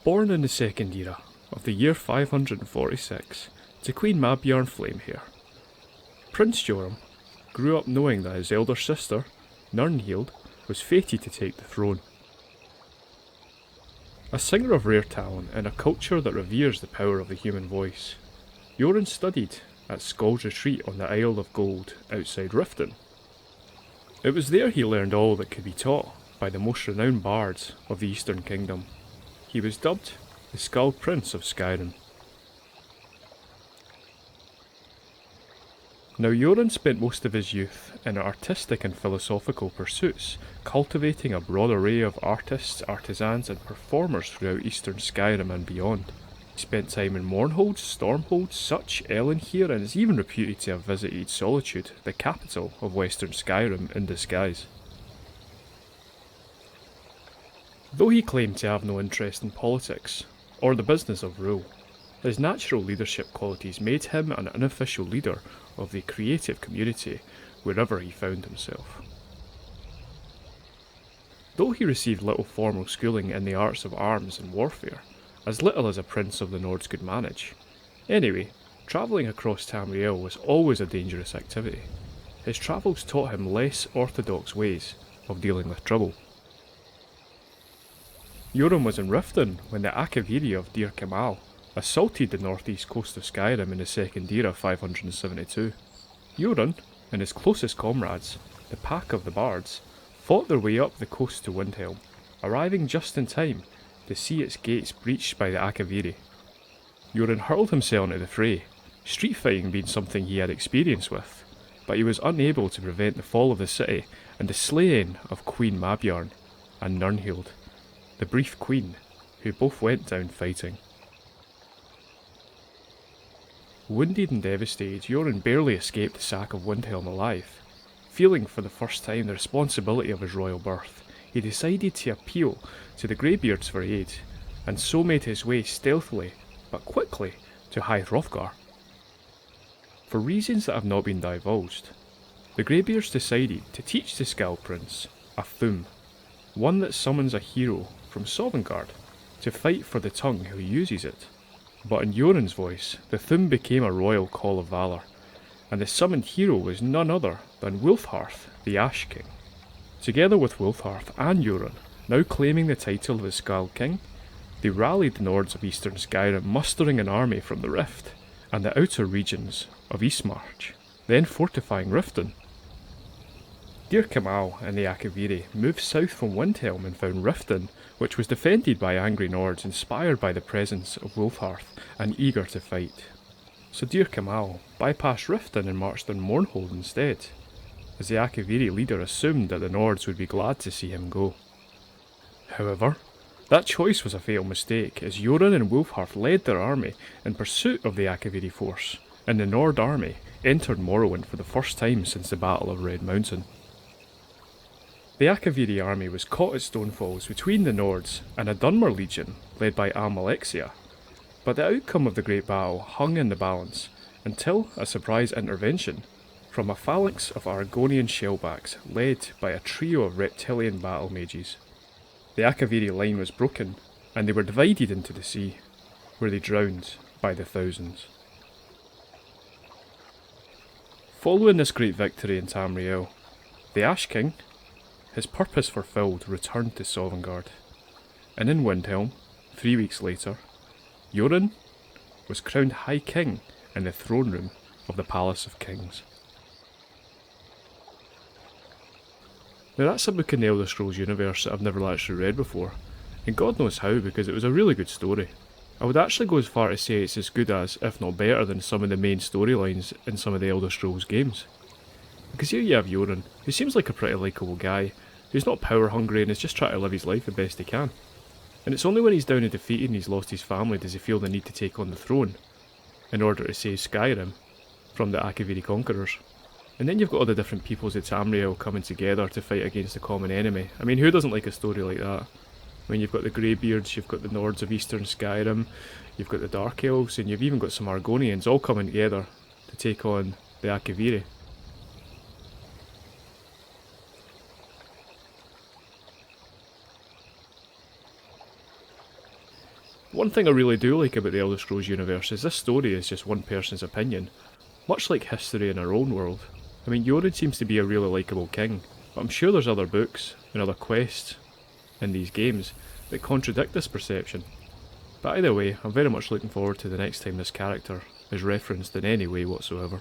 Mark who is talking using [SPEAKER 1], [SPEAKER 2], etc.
[SPEAKER 1] Born in the second era of the year 546 to Queen Mabjarn Flamehair, Prince Jorunn grew up knowing that his elder sister, Nirnhild, was fated to take the throne. A singer of rare talent in a culture that reveres the power of the human voice, Jorunn studied at Skald's Retreat on the Isle of Gold outside Riften. It was there he learned all that could be taught by the most renowned bards of the Eastern Kingdom. He was dubbed the Skald Prince of Skyrim. Now Jorunn spent most of his youth in artistic and philosophical pursuits, cultivating a broad array of artists, artisans and performers throughout Eastern Skyrim and beyond. He spent time in Mournhold, Stormhold, Such, Ellenhere, and is even reputed to have visited Solitude, the capital of Western Skyrim, in disguise. Though he claimed to have no interest in politics, or the business of rule, his natural leadership qualities made him an unofficial leader of the creative community wherever he found himself. Though he received little formal schooling in the arts of arms and warfare, as little as a prince of the Nords could manage, anyway, travelling across Tamriel was always a dangerous activity. His travels taught him less orthodox ways of dealing with trouble. Jorunn was in Riften when the Akaviri of Dir Kemal assaulted the northeast coast of Skyrim in the second era 572. Jorunn and his closest comrades, the Pack of the Bards, fought their way up the coast to Windhelm, arriving just in time to see its gates breached by the Akaviri. Jorunn hurled himself into the fray, street fighting being something he had experience with, but he was unable to prevent the fall of the city and the slaying of Queen Mabjarn and Nirnhild, the brief queen, who both went down fighting. Wounded and devastated, Jorunn barely escaped the sack of Windhelm alive. Feeling for the first time the responsibility of his royal birth, he decided to appeal to the Greybeards for aid, and so made his way stealthily, but quickly, to High Hrothgar. For reasons that have not been divulged, the Greybeards decided to teach the Skald Prince a thum, one that summons a hero from Sovngarde to fight for the tongue who uses it. But in Jorunn's voice, the thum became a royal call of valour, and the summoned hero was none other than Wulfharth, the Ash King. Together with Wulfharth and Jorunn, now claiming the title of the Skald-King, they rallied the Nords of Eastern Skyrim, mustering an army from the Rift and the outer regions of Eastmarch, then fortifying Riften. Dir Kemal and the Akaviri moved south from Windhelm and found Riften, which was defended by angry Nords inspired by the presence of Wulfharth and eager to fight. So Dir Kemal bypassed Riften and marched on Mournhold instead, as the Akaviri leader assumed that the Nords would be glad to see him go. However, that choice was a fatal mistake, as Jorunn and Wulfharth led their army in pursuit of the Akaviri force, and the Nord army entered Morrowind for the first time since the Battle of Red Mountain. The Akaviri army was caught at Stonefalls between the Nords and a Dunmer legion led by Almalexia, but the outcome of the great battle hung in the balance until a surprise intervention from a phalanx of Argonian shellbacks led by a trio of reptilian battle mages. The Akaviri line was broken and they were divided into the sea, where they drowned by the thousands. Following this great victory in Tamriel, the Ash King, his purpose fulfilled, returned to Sovngarde, and in Windhelm, 3 weeks later, Jorunn was crowned High King in the throne room of the Palace of Kings. Now that's a book in the Elder Scrolls universe that I've never actually read before, and God knows how, because it was a really good story. I would actually go as far to say it's as good as, if not better than, some of the main storylines in some of the Elder Scrolls games. Because here you have Jorunn, who seems like a pretty likeable guy, who's not power hungry and is just trying to live his life the best he can. And it's only when he's down and defeated and he's lost his family does he feel the need to take on the throne, in order to save Skyrim from the Akaviri conquerors. And then you've got all the different peoples of Tamriel coming together to fight against a common enemy. I mean, who doesn't like a story like that? I mean, you've got the Greybeards, you've got the Nords of Eastern Skyrim, you've got the Dark Elves, and you've even got some Argonians all coming together to take on the Akaviri. One thing I really do like about the Elder Scrolls universe is this story is just one person's opinion, much like history in our own world. I mean, Jorunn seems to be a really likeable king, but I'm sure there's other books and other quests in these games that contradict this perception. But either way, I'm very much looking forward to the next time this character is referenced in any way whatsoever.